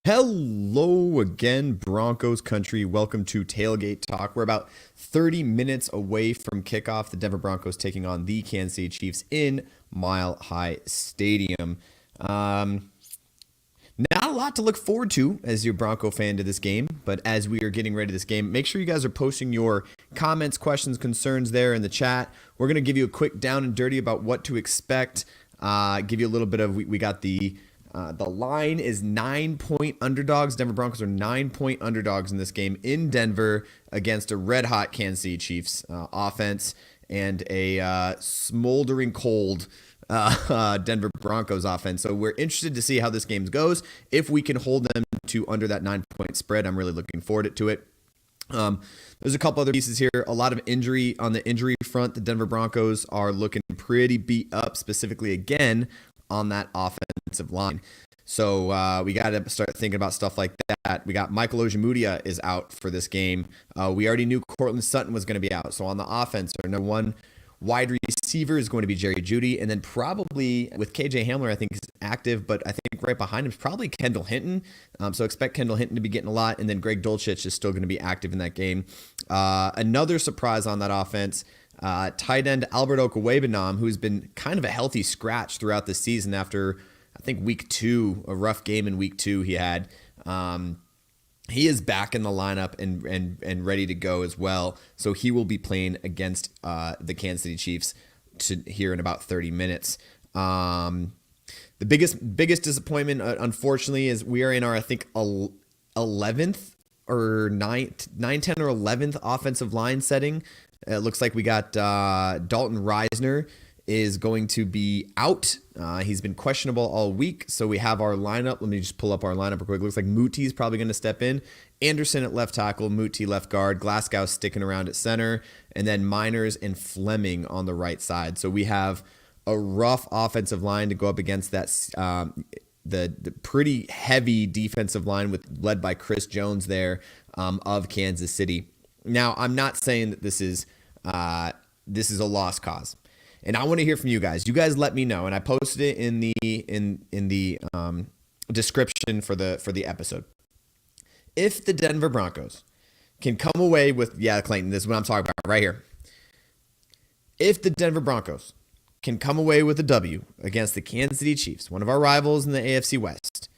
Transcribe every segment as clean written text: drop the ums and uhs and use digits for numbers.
Hello again, Broncos country. Welcome to Tailgate Talk. We're about 30 minutes away from kickoff. The Denver Broncos taking on the Kansas City Chiefs in Mile High Stadium. Not a lot to look forward to as your Bronco fan to this game, but as we are getting ready to this game, make sure you guys are posting your comments, questions, concerns there in the chat. We're going to give you a quick down and dirty about what to expect. Give you a little bit of, we got the line is 9-point underdogs. Denver Broncos are 9-point underdogs in this game in Denver against a red-hot Kansas City Chiefs offense and a smoldering cold Denver Broncos offense. So we're interested to see how this game goes. If we can hold them to under that 9-point spread, I'm really looking forward to it. There's a couple other pieces here. A lot of injury on the injury front. The Denver Broncos are looking pretty beat up, specifically again on that offensive line. So we got to start thinking about stuff like that. We got Michael Ojemudia is out for this game. We already knew Courtland Sutton was going to be out. So on the offense, our number one wide receiver is going to be Jerry Jeudy. And then probably with KJ Hamler, I think is active, but I think right behind him is probably Kendall Hinton. So expect Kendall Hinton to be getting a lot. And then Greg Dulcich is still going to be active in that game. Another surprise on that offense, tight end Albert Okwuegbunam, who's been kind of a healthy scratch throughout the season after, I think, week 2, a rough game in week 2 he had. He is back in the lineup and ready to go as well. So he will be playing against the Kansas City Chiefs here in about 30 minutes. The biggest disappointment, unfortunately, is we are in our, I think, 11th or 9, 10, or 11th offensive line setting. It looks like we got Dalton Reisner is going to be out. He's been questionable all week, so we have our lineup. Let me just pull up our lineup real quick. It looks like Mooty's probably going to step in. Anderson at left tackle, Mooty left guard, Glasgow sticking around at center, and then Miners and Fleming on the right side. So we have a rough offensive line to go up against that the pretty heavy defensive line led by Chris Jones there of Kansas City. Now, I'm not saying that this is a lost cause. And I want to hear from you guys. You guys let me know, and I posted it in the description for the episode. If the Denver Broncos can come away with, Clayton, this is what I'm talking about right here. If the Denver Broncos can come away with a W against the Kansas City Chiefs, one of our rivals in the AFC West,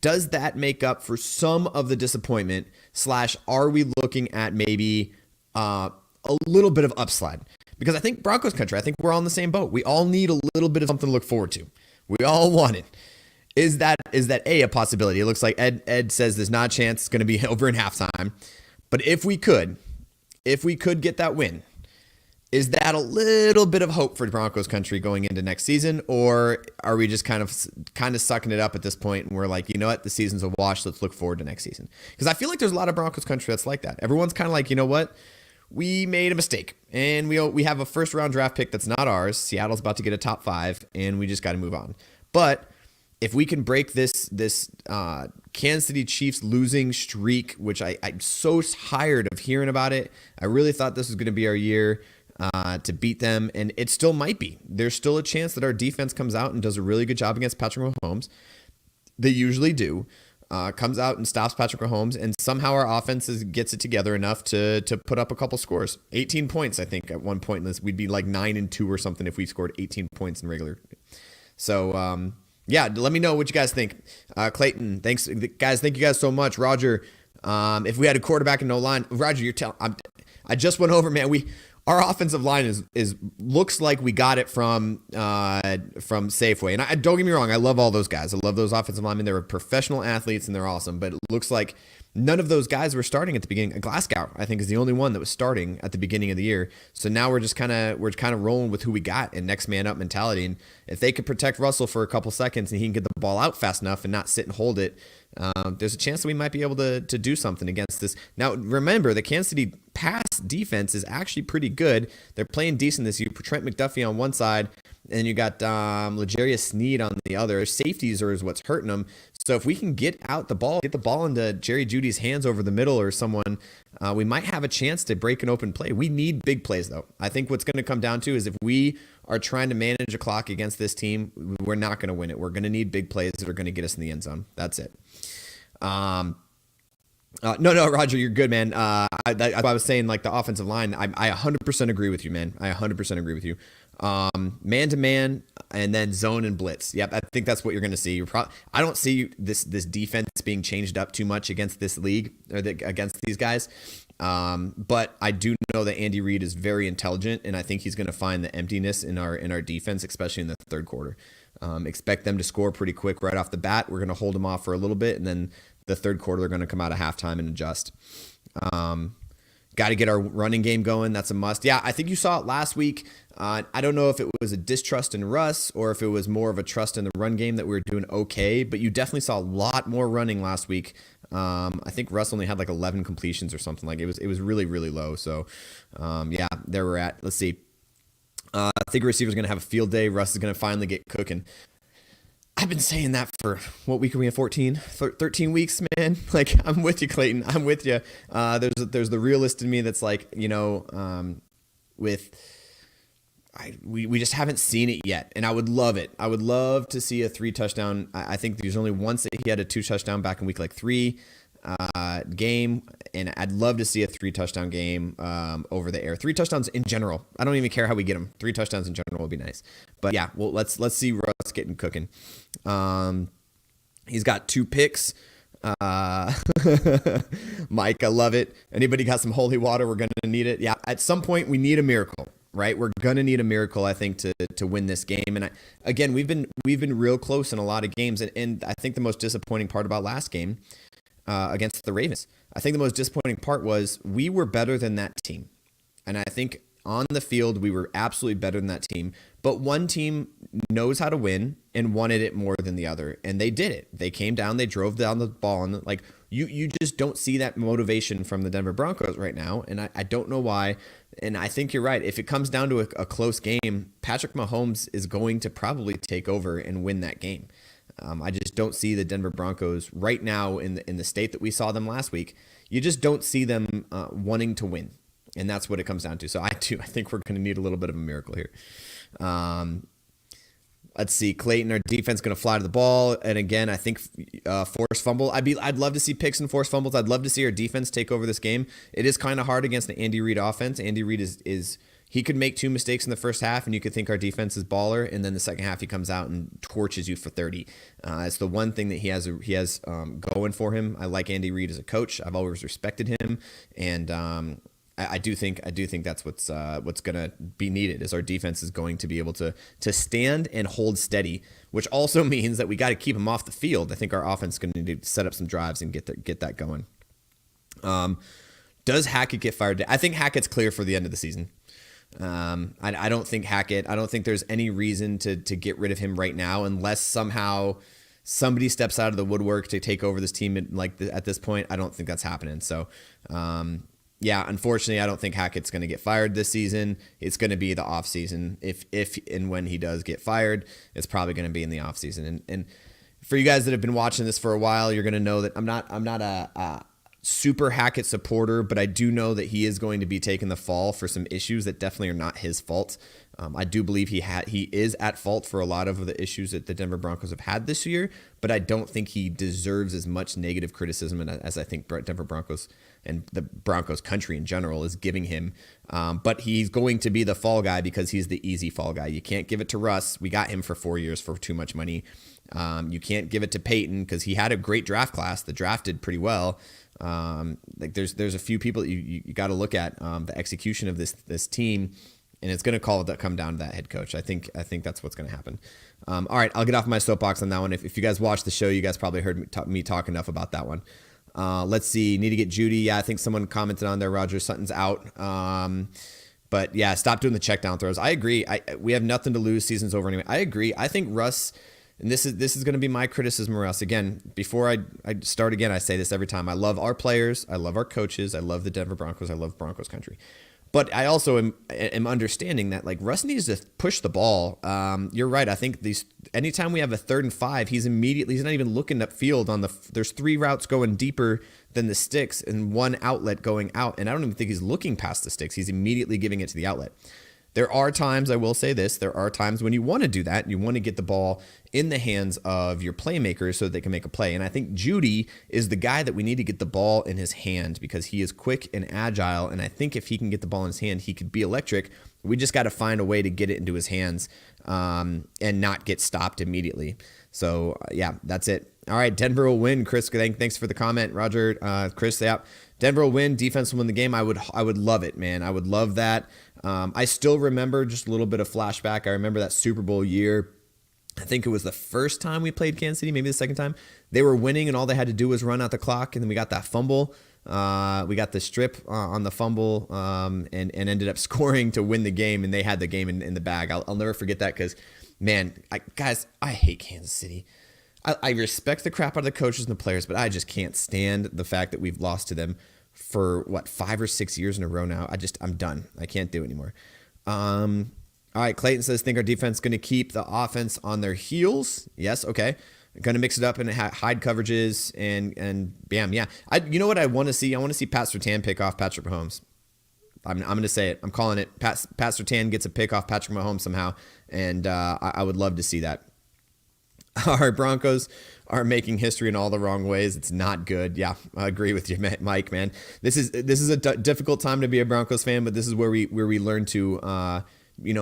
does that make up for some of the disappointment / are we looking at maybe a little bit of upslide? Because I think Broncos country, I think we're all in the same boat. We all need a little bit of something to look forward to. We all want it. Is that a possibility? It looks like Ed says there's not a chance it's going to be over in halftime. But if we could get that win, is that a little bit of hope for Broncos country going into next season? Or are we just kind of sucking it up at this point and we're like, you know what, the season's a wash, let's look forward to next season? Because I feel like there's a lot of Broncos country that's like that. Everyone's kind of like, you know what? We made a mistake, and we have a first-round draft pick that's not ours. Seattle's about to get a top 5, and we just got to move on. But if we can break this Kansas City Chiefs losing streak, which I'm so tired of hearing about it, I really thought this was going to be our year to beat them, and it still might be. There's still a chance that our defense comes out and does a really good job against Patrick Mahomes. They usually do. Comes out and stops Patrick Mahomes, and somehow our offense gets it together enough to put up a couple scores. 18 points, I think, at one point in this. We'd be like 9-2 or something if we scored 18 points in regular. So, let me know what you guys think. Clayton, thanks. Guys, thank you guys so much. Roger, if we had a quarterback and no line, Roger, I just went over, man, our offensive line is looks like we got it from Safeway. And I don't get me wrong, I love all those guys. I love those offensive linemen. They're professional athletes and they're awesome. But it looks like none of those guys were starting at the beginning. Glasgow, I think, is the only one that was starting at the beginning of the year. So now we're kind of rolling with who we got in next man up mentality. And if they could protect Russell for a couple seconds and he can get the ball out fast enough and not sit and hold it, there's a chance that we might be able to do something against this. Now, remember, the Kansas City pass defense is actually pretty good. They're playing decent this year. Trent McDuffie on one side, and you got L'Jarius Sneed on the other. Safeties is what's hurting them. So if we can get the ball into Jerry Jeudy's hands over the middle or someone, we might have a chance to break an open play. We need big plays, though. I think what's going to come down to is if we are trying to manage a clock against this team, we're not going to win it. We're going to need big plays that are going to get us in the end zone. That's it. No, Roger, you're good, man. I was saying, like, the offensive line, I 100% agree with you, man. I 100% agree with you. Man to man, and then zone and blitz. Yep, I think that's what you're going to see. I don't see this defense being changed up too much against this league or against these guys. But I do know that Andy Reid is very intelligent, and I think he's going to find the emptiness in our defense, especially in the third quarter. Expect them to score pretty quick right off the bat. We're going to hold them off for a little bit, and then the third quarter they're going to come out of halftime and adjust. Got to get our running game going. That's a must. Yeah, I think you saw it last week. I don't know if it was a distrust in Russ or if it was more of a trust in the run game that we were doing okay, but you definitely saw a lot more running last week. I think Russ only had like 11 completions or something. Like it was really, really low. So, yeah, there we're at. Let's see. I think receiver's going to have a field day. Russ is going to finally get cooking. I've been saying that for, what week are we in, 13 weeks, man? Like, I'm with you, Clayton. I'm with you. There's the realist in me that's like, you know, we just haven't seen it yet, and I would love it. I would love to see a 3 touchdown. I think there's only once that he had a 2 touchdown back in week like 3 game, and I'd love to see a 3 touchdown game over the air. 3 touchdowns in general. I don't even care how we get them. 3 touchdowns in general would be nice. But yeah, well, let's see Russ getting cooking. He's got 2 picks. Mike, I love it. Anybody got some holy water? We're going to need it. Yeah, at some point we need a miracle, right? We're going to need a miracle, I think, to win this game. And again, we've been real close in a lot of games. And I think the most disappointing part about last game against the Ravens, I think the most disappointing part was we were better than that team. And I think on the field, we were absolutely better than that team. But one team knows how to win and wanted it more than the other. And they did it. They came down, they drove down the ball. And like you just don't see that motivation from the Denver Broncos right now. And I don't know why. And I think you're right. If it comes down to a close game, Patrick Mahomes is going to probably take over and win that game. I just don't see the Denver Broncos right now in the state that we saw them last week. You just don't see them wanting to win. And that's what it comes down to. So I think we're going to need a little bit of a miracle here. Let's see. Clayton, our defense going to fly to the ball. And again, I think forced fumble. I'd love to see picks and forced fumbles. I'd love to see our defense take over this game. It is kind of hard against the Andy Reid offense. Andy Reid is he could make 2 mistakes in the first half, and you could think our defense is baller. And then the second half, he comes out and torches you for 30. It's the one thing that he has going for him. I like Andy Reid as a coach. I've always respected him, and I do think that's what's going to be needed is our defense is going to be able to stand and hold steady, which also means that we got to keep them off the field. I think our offense is going to need to set up some drives and get that going. Does Hackett get fired? I think Hackett's clear for the end of the season. I don't think Hackett. I don't think there's any reason to get rid of him right now unless somehow somebody steps out of the woodwork to take over this team at this point. I don't think that's happening. So. Yeah, unfortunately, I don't think Hackett's going to get fired this season. It's going to be the offseason. If and when he does get fired, it's probably going to be in the offseason. And for you guys that have been watching this for a while, you're going to know that I'm not a super Hackett supporter, but I do know that he is going to be taking the fall for some issues that definitely are not his fault. I do believe he is at fault for a lot of the issues that the Denver Broncos have had this year, but I don't think he deserves as much negative criticism as I think Denver Broncos and the Broncos country in general is giving him. But he's going to be the fall guy because he's the easy fall guy. You can't give it to Russ. We got him for 4 years for too much money. You can't give it to Peyton because he had a great draft class. The draft did pretty well. Like there's a few people that you got to look at the execution of this team. And it's going to come down to that head coach. I think that's what's going to happen. All right, I'll get off my soapbox on that one. If you guys watched the show, you guys probably heard me talk enough about that one. Let's see. Need to get Judy. Yeah, I think someone commented on there. Roger Sutton's out. But yeah, stop doing the check down throws. I agree. We have nothing to lose. Season's over anyway. I agree. I think Russ, and this is going to be my criticism of Russ. Again, before I start again, I say this every time. I love our players. I love our coaches. I love the Denver Broncos. I love Broncos country. But I also am understanding that like Russ needs to push the ball. You're right. I think anytime we have a 3rd and 5, he's not even looking upfield there's 3 routes going deeper than the sticks and 1 outlet going out. And I don't even think he's looking past the sticks. He's immediately giving it to the outlet. There are times, I will say this, there are times when you want to do that. And you want to get the ball in the hands of your playmakers so that they can make a play. And I think Jeudy is the guy that we need to get the ball in his hand because he is quick and agile. And I think if he can get the ball in his hand, he could be electric. We just got to find a way to get it into his hands and not get stopped immediately. So, yeah, that's it. All right, Denver will win. Chris, thanks for the comment. Roger, Chris, yeah. Denver will win. Defense will win the game. I would love it, man. I would love that. I still remember just a little bit of flashback. I remember that Super Bowl year. I think it was the first time we played Kansas City, maybe the second time. They were winning, and all they had to do was run out the clock, and then we got that fumble. We got the strip on the fumble and ended up scoring to win the game, and they had the game in the bag. I'll never forget that because, man, guys, I hate Kansas City. I respect the crap out of the coaches and the players, but I just can't stand the fact that we've lost to them for, 5 or 6 years in a row now. I'm done. I can't do it anymore. All right, Clayton says, think our defense is going to keep the offense on their heels. Yes, okay. Going to mix it up and hide coverages and bam, yeah. You know what I want to see? I want to see Pat Surtain pick off Patrick Mahomes. I'm going to say it. I'm calling it. Pat Surtain gets a pick off Patrick Mahomes somehow, and I would love to see that. Our Broncos are making history in all the wrong ways. It's not good. Yeah, I agree with you, Mike, man. This is a difficult time to be a Broncos fan, but this is where we learn to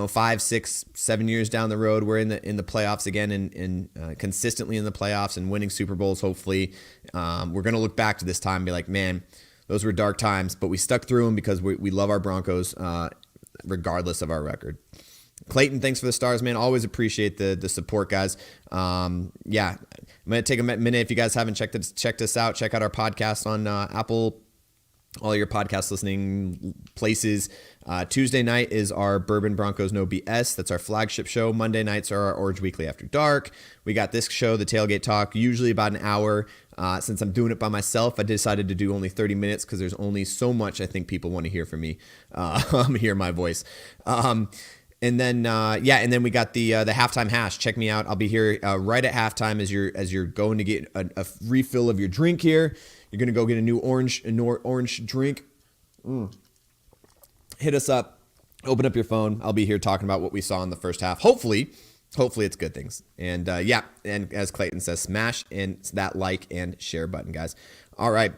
5, 6, 7 years down the road, we're in the playoffs again and consistently in the playoffs and winning Super Bowls. Hopefully, we're going to look back to this time and be like, man, those were dark times, but we stuck through them because we love our Broncos regardless of our record. Clayton, thanks for the stars, man. Always appreciate the support, guys. Yeah, I'm going to take a minute. If you guys haven't checked us out, check out our podcast on Apple, all your podcast listening places. Tuesday night is our Bourbon Broncos No BS. That's our flagship show. Monday nights are our Orange Weekly After Dark. We got this show, the Tailgate Talk, usually about an hour. Since I'm doing it by myself, I decided to do only 30 minutes because there's only so much I think people want to hear from me, hear my voice. And then we got the halftime hash. Check me out. I'll be here right at halftime as you're going to get a refill of your drink here. You're gonna go get a new orange drink. Hit us up. Open up your phone. I'll be here talking about what we saw in the first half. Hopefully it's good things. And and as Clayton says, smash in that like and share button, guys. All right.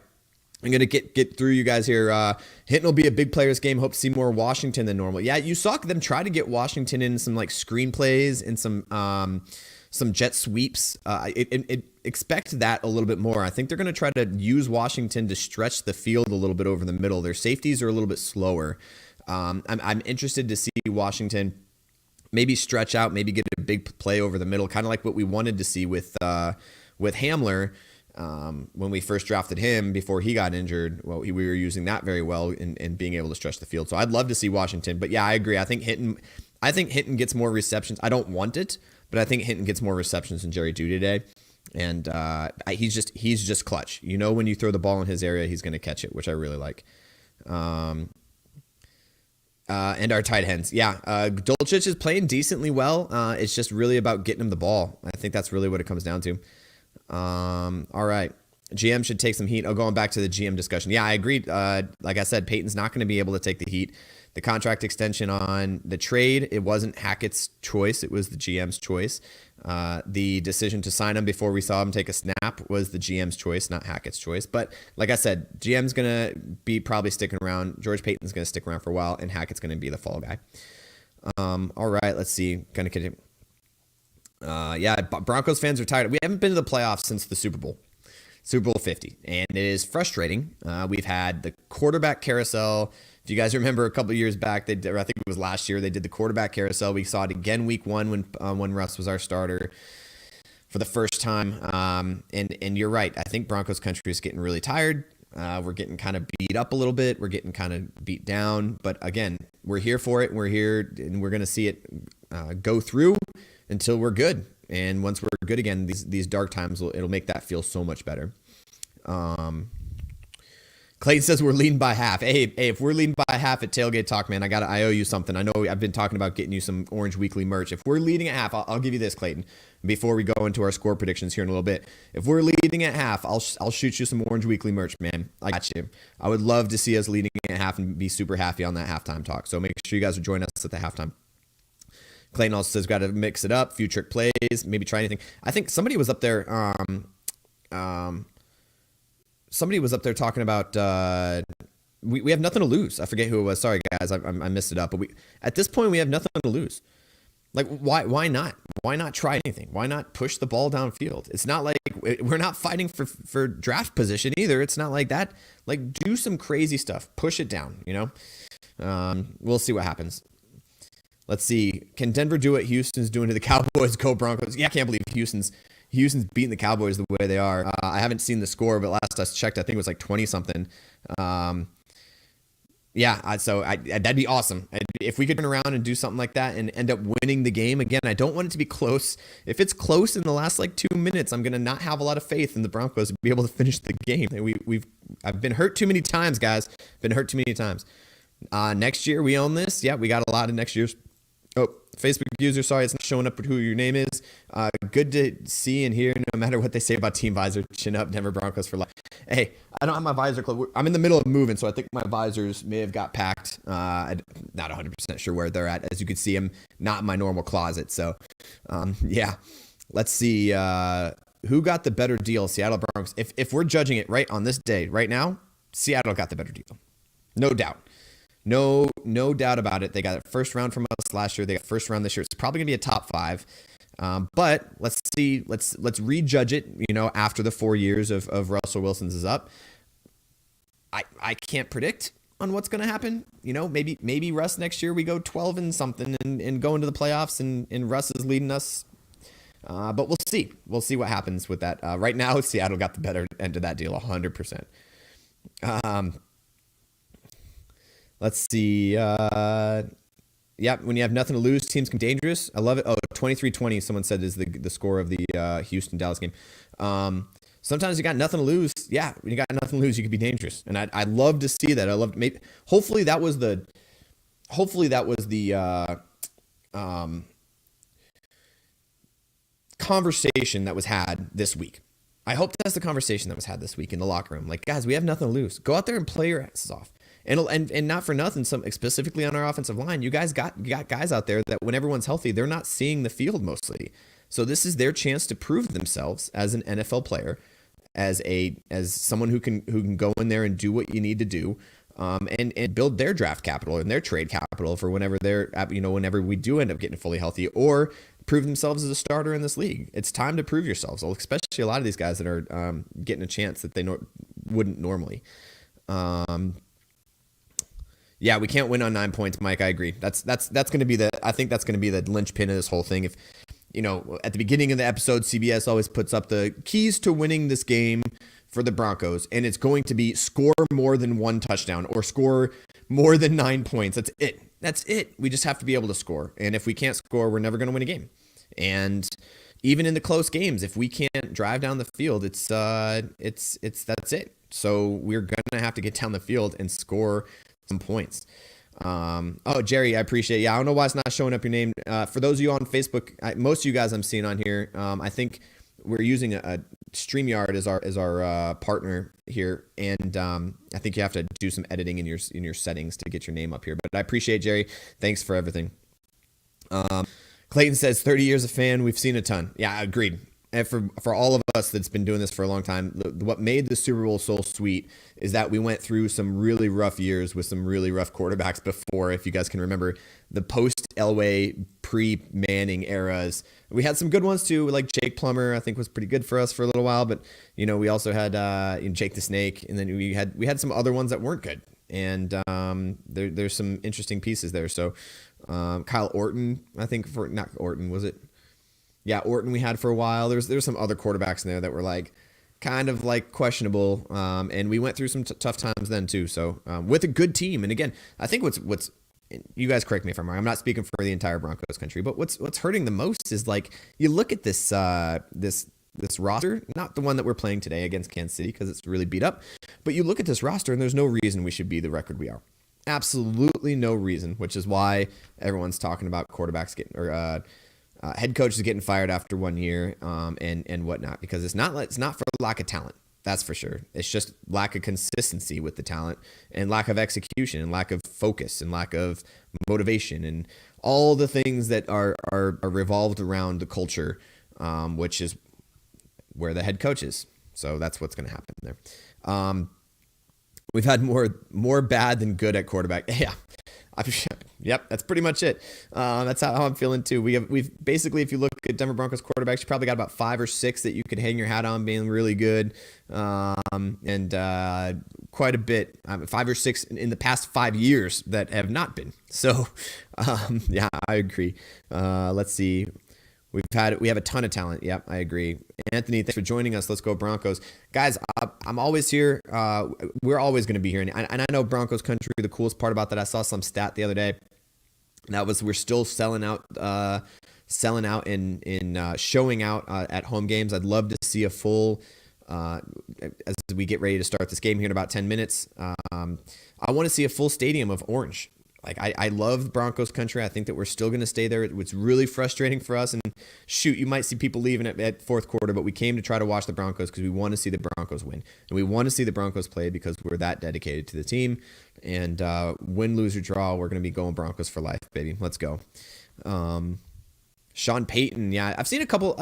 I'm going to get through you guys here. Hinton will be a big players game. Hope to see more Washington than normal. Yeah, you saw them try to get Washington in some like screenplays and some jet sweeps. Expect that a little bit more. I think they're going to try to use Washington to stretch the field a little bit over the middle. Their safeties are a little bit slower. I'm interested to see Washington maybe stretch out, maybe get a big play over the middle, kind of like what we wanted to see with Hamler. When we first drafted him before he got injured, we were using that very well in being able to stretch the field. So I'd love to see Washington, but yeah, I agree. I think Hinton gets more receptions. I don't want it, but I think Hinton gets more receptions than Jerry Jeudy today. And he's just clutch. When you throw the ball in his area, he's going to catch it, which I really like. And our tight ends. Yeah. Dulcich is playing decently well. It's just really about getting him the ball. I think that's really what it comes down to. All right. GM should take some heat. Going back to the GM discussion. Yeah, I agreed. Like I said, Peyton's not going to be able to take the heat. The contract extension on the trade, it wasn't Hackett's choice. It was the GM's choice. The decision to sign him before we saw him take a snap was the GM's choice, not Hackett's choice. But like I said, GM's going to be probably sticking around. George Payton's going to stick around for a while, and Hackett's going to be the fall guy. All right, let's see. Going to continue. Broncos fans are tired. We haven't been to the playoffs since the Super Bowl 50, and it is frustrating. We've had the quarterback carousel. If you guys remember a couple of years back, I think it was last year, they did the quarterback carousel. We saw it again week 1 when Russ was our starter for the first time. And you're right. I think Broncos country is getting really tired. We're getting kind of beat up a little bit. We're getting kind of beat down. But again, we're here for it. We're here, and we're going to see it go through until we're good. And once we're good again, these dark times, it'll make that feel so much better. Clayton says we're leading by half. Hey, if we're leading by half at Tailgate Talk, man, I owe you something. I know I've been talking about getting you some Orange Weekly merch. If we're leading at half, I'll give you this, Clayton, before we go into our score predictions here in a little bit. If we're leading at half, I'll shoot you some Orange Weekly merch, man. I got you. I would love to see us leading at half and be super happy on that halftime talk. So make sure you guys will join us at the halftime. Clayton also says got to mix it up, few trick plays, maybe try anything. I think somebody was up there. Somebody was up there talking about we have nothing to lose. I forget who it was. Sorry, guys, I missed it up. But at this point, we have nothing to lose. Like, why not? Why not try anything? Why not push the ball downfield? It's not like we're not fighting for draft position either. It's not like that. Like, do some crazy stuff. Push it down, We'll see what happens. Let's see. Can Denver do what Houston's doing to the Cowboys? Go Broncos. Yeah, I can't believe Houston's beating the Cowboys the way they are. I haven't seen the score, but last I checked, I think it was like 20-something. That'd be awesome. If we could turn around and do something like that and end up winning the game. Again, I don't want it to be close. If it's close in the last 2 minutes, I'm going to not have a lot of faith in the Broncos to be able to finish the game. I've been hurt too many times, guys. Been hurt too many times. Next year, we own this. Yeah, we got a lot of next year's. Oh, Facebook user, sorry, it's not showing up who your name is. Good to see and hear, no matter what they say about Team Visor. Chin up, Denver Broncos for life. Hey, I don't have my visor closed. I'm in the middle of moving, so I think my visors may have got packed. I'm not 100% sure where they're at. As you can see, I'm not in my normal closet. So, let's see. Who got the better deal, Seattle Broncos? If we're judging it right on this day, right now, Seattle got the better deal. No doubt. No doubt about it. They got a first round from us last year. They got first round this year. It's probably gonna be a top 5. But let's see. Let's rejudge it. After the 4 years of Russell Wilson's is up. I can't predict on what's gonna happen. Maybe Russ next year we go 12 and something and go into the playoffs and Russ is leading us. But we'll see. We'll see what happens with that. Right now, Seattle got the better end of that deal, 100%. Let's see. When you have nothing to lose, teams can be dangerous. I love it. Oh, 23-20, someone said is the score of the Houston-Dallas game. Sometimes you got nothing to lose. Yeah, when you got nothing to lose, you could be dangerous. And I love to see that. Hopefully that was the conversation that was had this week. I hope that's the conversation that was had this week in the locker room. Like, guys, we have nothing to lose. Go out there and play your asses off. And not for nothing, specifically on our offensive line, you guys got guys out there that when everyone's healthy, they're not seeing the field mostly. So this is their chance to prove themselves as an NFL player, as someone who can go in there and do what you need to do, and build their draft capital and their trade capital for whenever whenever we do end up getting fully healthy, or prove themselves as a starter in this league. It's time to prove yourselves, especially a lot of these guys that are getting a chance that they wouldn't normally. Yeah, we can't win on 9 points, Mike. I agree. That's going to be I think that's going to be the linchpin of this whole thing. If, at the beginning of the episode, CBS always puts up the keys to winning this game for the Broncos, and it's going to be score more than 1 touchdown or score more than 9 points. That's it. We just have to be able to score. And if we can't score, we're never going to win a game. And even in the close games, if we can't drive down the field, that's it. So we're going to have to get down the field and score some points. Jerry, I appreciate it. Yeah, I don't know why it's not showing up your name. For those of you on Facebook, most of you guys I'm seeing on here, I think we're using a StreamYard as our partner here, and I think you have to do some editing in your settings to get your name up here. But I appreciate Jerry. Thanks for everything. Clayton says 30 years a fan, we've seen a ton. Yeah, agreed. And for all of us that's been doing this for a long time, what made the Super Bowl so sweet is that we went through some really rough years with some really rough quarterbacks before. If you guys can remember the post-Elway, pre-Manning eras, we had some good ones too, like Jake Plummer, I think was pretty good for us for a little while. But we also had Jake the Snake, and then we had some other ones that weren't good. And there's some interesting pieces there. So Kyle Orton, I think not Orton, was it? Yeah, Orton we had for a while. There's some other quarterbacks in there that were kind of questionable, and we went through some tough times then too. So with a good team, and again, I think what's you guys correct me if I'm wrong. I'm not speaking for the entire Broncos country, but what's hurting the most is you look at this this roster, not the one that we're playing today against Kansas City because it's really beat up, but you look at this roster and there's no reason we should be the record we are. Absolutely no reason, which is why everyone's talking about quarterbacks getting or head coaches getting fired after 1 year and whatnot, because it's not for lack of talent. That's for sure. It's just lack of consistency with the talent and lack of execution and lack of focus and lack of motivation and all the things that are revolved around the culture, which is where the head coach is. So that's what's going to happen there. We've had more bad than good at quarterback. Yeah. Yep, that's pretty much it. That's how I'm feeling too. We've basically, if you look at Denver Broncos quarterbacks, you probably got about 5 or 6 that you could hang your hat on being really good, and quite a bit, 5 or 6 in the past 5 years that have not been. So, yeah, I agree. Let's see. We have a ton of talent. Yep, I agree. Anthony, thanks for joining us. Let's go Broncos. Guys, I'm always here. We're always going to be here. And I know Broncos country, the coolest part about that, I saw some stat the other day. That was we're still selling out in showing out at home games. I'd love to see a full, as we get ready to start this game here in about 10 minutes. I want to see a full stadium of orange. Like, I love Broncos country. I think that we're still going to stay there. It's really frustrating for us. And shoot, you might see people leaving at fourth quarter, but we came to try to watch the Broncos because we want to see the Broncos win. And we want to see the Broncos play because we're that dedicated to the team. And win, lose, or draw, we're going to be going Broncos for life, baby. Let's go. Sean Payton, yeah, I've seen a couple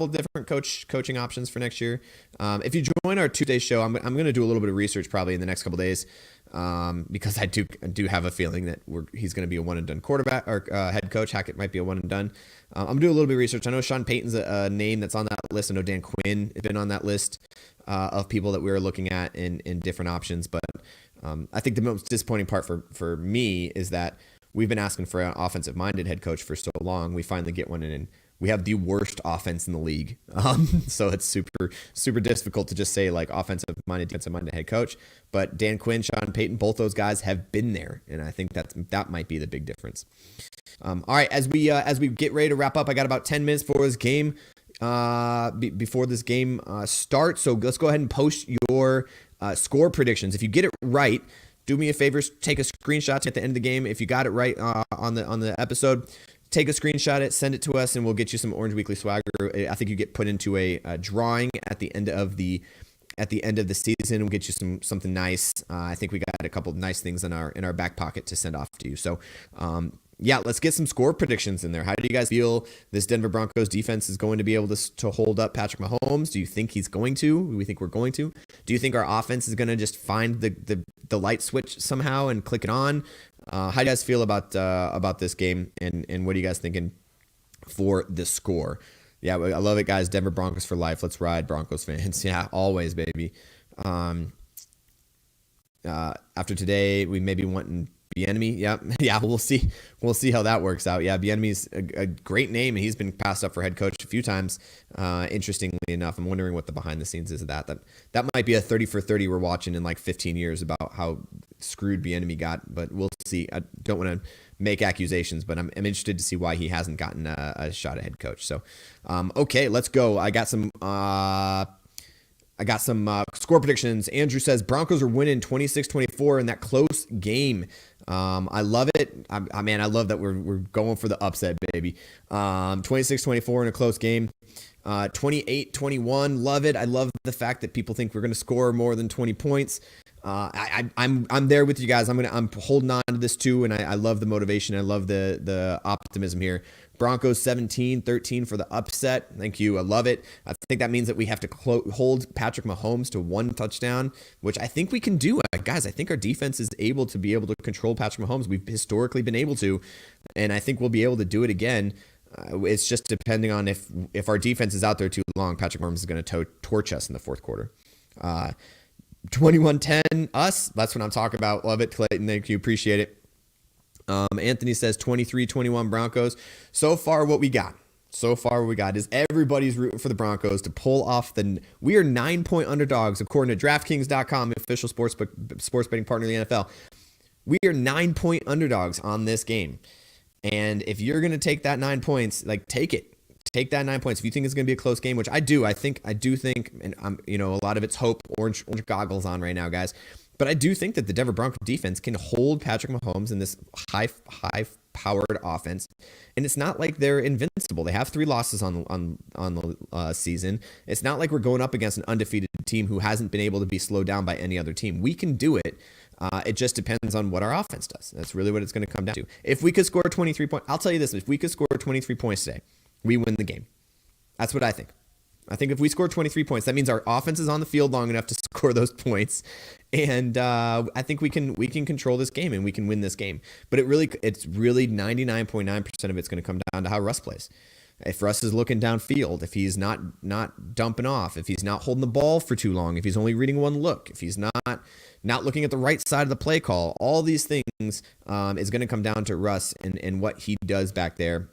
different coaching options for next year. If you join our Tuesday show, I'm going to do a little bit of research probably in the next couple days, because I do have a feeling that he's going to be a one and done quarterback or head coach. Hackett might be a one and done. I'm doing a little bit of research. I know Sean Payton's a name that's on that list. I know Dan Quinn has been on that list of people that we were looking at in different options. But I think the most disappointing part for me is that we've been asking for an offensive-minded head coach for so long. We finally get one, and we have the worst offense in the league. So it's super, super difficult to just say like offensive-minded, defensive-minded head coach. But Dan Quinn, Sean Payton, both those guys have been there, and I think that might be the big difference. All right, as we get ready to wrap up, I got about 10 minutes for this game. Before this game starts, so let's go ahead and post your score predictions. If you get it right, do me a favor, take a screenshot at the end of the game. If you got it right on the episode, take a screenshot it, send it to us, and we'll get you some Orange Weekly swagger. I think you get put into a drawing at the end of the season. We'll get you something nice. I think we got a couple of nice things in our back pocket to send off to you. So yeah, let's get some score predictions in there. How do you guys feel this Denver Broncos defense is going to be able to hold up Patrick Mahomes? Do you think he's going to? Do we think we're going to? Do you think our offense is going to just find the light switch somehow and click it on? How do you guys feel about this game, and what are you guys thinking for the score? Yeah, I love it, guys. Denver Broncos for life. Let's ride, Broncos fans. Yeah, always, baby. After today, we may be wanting Bieniemy. Yeah, we'll see. We'll see how that works out. Yeah, Bieniemy's a great name, and he's been passed up for head coach a few times. Interestingly enough, I'm wondering what the behind the scenes is of that. That might be a 30 for 30 we're watching in like 15 years about how screwed Bieniemy got, but we'll see. I don't want to make accusations, but I'm interested to see why he hasn't gotten a shot at head coach. So, okay, let's go. I got some score predictions. Andrew says Broncos are winning 26-24 in that close game. I love it. I love that we're going for the upset, baby. 26-24 in a close game. 28-21. Love it. I love the fact that people think we're going to score more than 20 points. I'm there with you guys. I'm holding on to this too, and I love the motivation. I love the optimism here. Broncos 17-13 for the upset. Thank you. I love it. I think that means that we have to hold Patrick Mahomes to 1 touchdown, which I think we can do. Guys, I think our defense is able to control Patrick Mahomes. We've historically been able to, and I think we'll be able to do it again. It's just depending on if our defense is out there too long, Patrick Mahomes is going to torch us in the fourth quarter. 21-10 us. That's what I'm talking about. Love it, Clayton. Thank you. Appreciate it. Anthony says 23-21 Broncos. So far what we got is everybody's rooting for the Broncos to pull off we are 9-point underdogs according to DraftKings.com, official sports betting partner of the NFL. We are 9-point underdogs on this game. And if you're going to take that 9 points, like take it. take that 9 points. If you think it's going to be a close game, which I do think, and a lot of it's hope, orange goggles on right now, guys. But I do think that the Denver Broncos defense can hold Patrick Mahomes in this high-powered offense, and it's not like they're invincible. They have 3 losses on the season. It's not like we're going up against an undefeated team who hasn't been able to be slowed down by any other team. We can do it. It just depends on what our offense does. That's really what it's going to come down to. If we could score 23 points, I'll tell you this: if we could score 23 points today, we win the game. That's what I think. I think if we score 23 points, that means our offense is on the field long enough to score those points, and I think we can control this game and we can win this game. But it's really 99.9% of it's going to come down to how Russ plays. If Russ is looking downfield, if he's not dumping off, if he's not holding the ball for too long, if he's only reading one look, if he's not looking at the right side of the play call, all these things is going to come down to Russ and what he does back there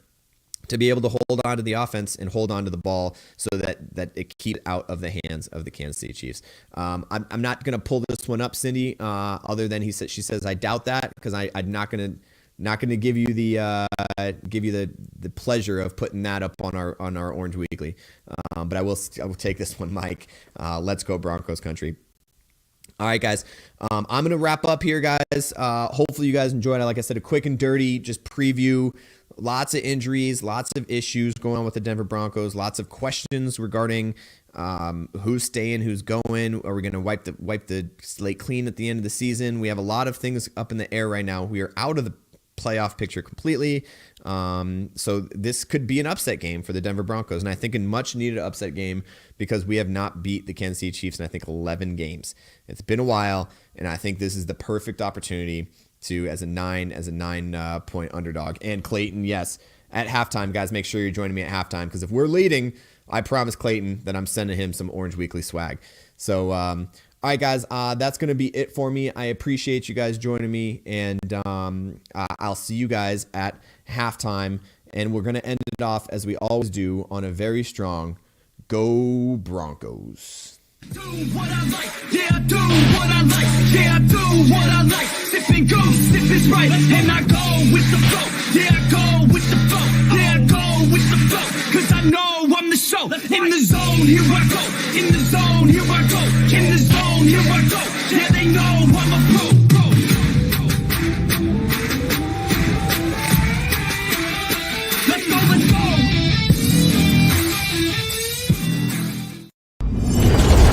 to be able to hold on to the offense and hold on to the ball so that it keeps out of the hands of the Kansas City Chiefs. I'm not going to pull this one up, Cindy, other than she says, I doubt that, because I'm not going to give you the pleasure of putting that up on our Orange Weekly. But I will take this one, Mike. Let's go Broncos country. All right, guys. I'm going to wrap up here, guys. Hopefully you guys enjoyed it. Like I said, a quick and dirty just preview. Lots of injuries, lots of issues going on with the Denver Broncos, lots of questions regarding who's staying, who's going. Are we going to wipe the slate clean at the end of the season? We have a lot of things up in the air right now. We are out of the playoff picture completely. So this could be an upset game for the Denver Broncos, and I think a much needed upset game because we have not beat the Kansas City Chiefs in, I think, 11 games. It's been a while, and I think this is the perfect opportunity to as a 9 point underdog. And Clayton, yes, at halftime, guys, make sure you're joining me at halftime, because if we're leading, I promise Clayton that I'm sending him some Orange Weekly swag. So all right, guys, that's going to be it for me. I appreciate you guys joining me, and I'll see you guys at halftime, and we're going to end it off as we always do on a very strong Go Broncos. Do what I like, yeah, I do what I like, yeah, I do what I like. Sipping goose, if it's right, and I go with the flow, yeah, I go with the flow, yeah, I go with the flow, cause I know I'm the show. In the zone, here I go, in the zone.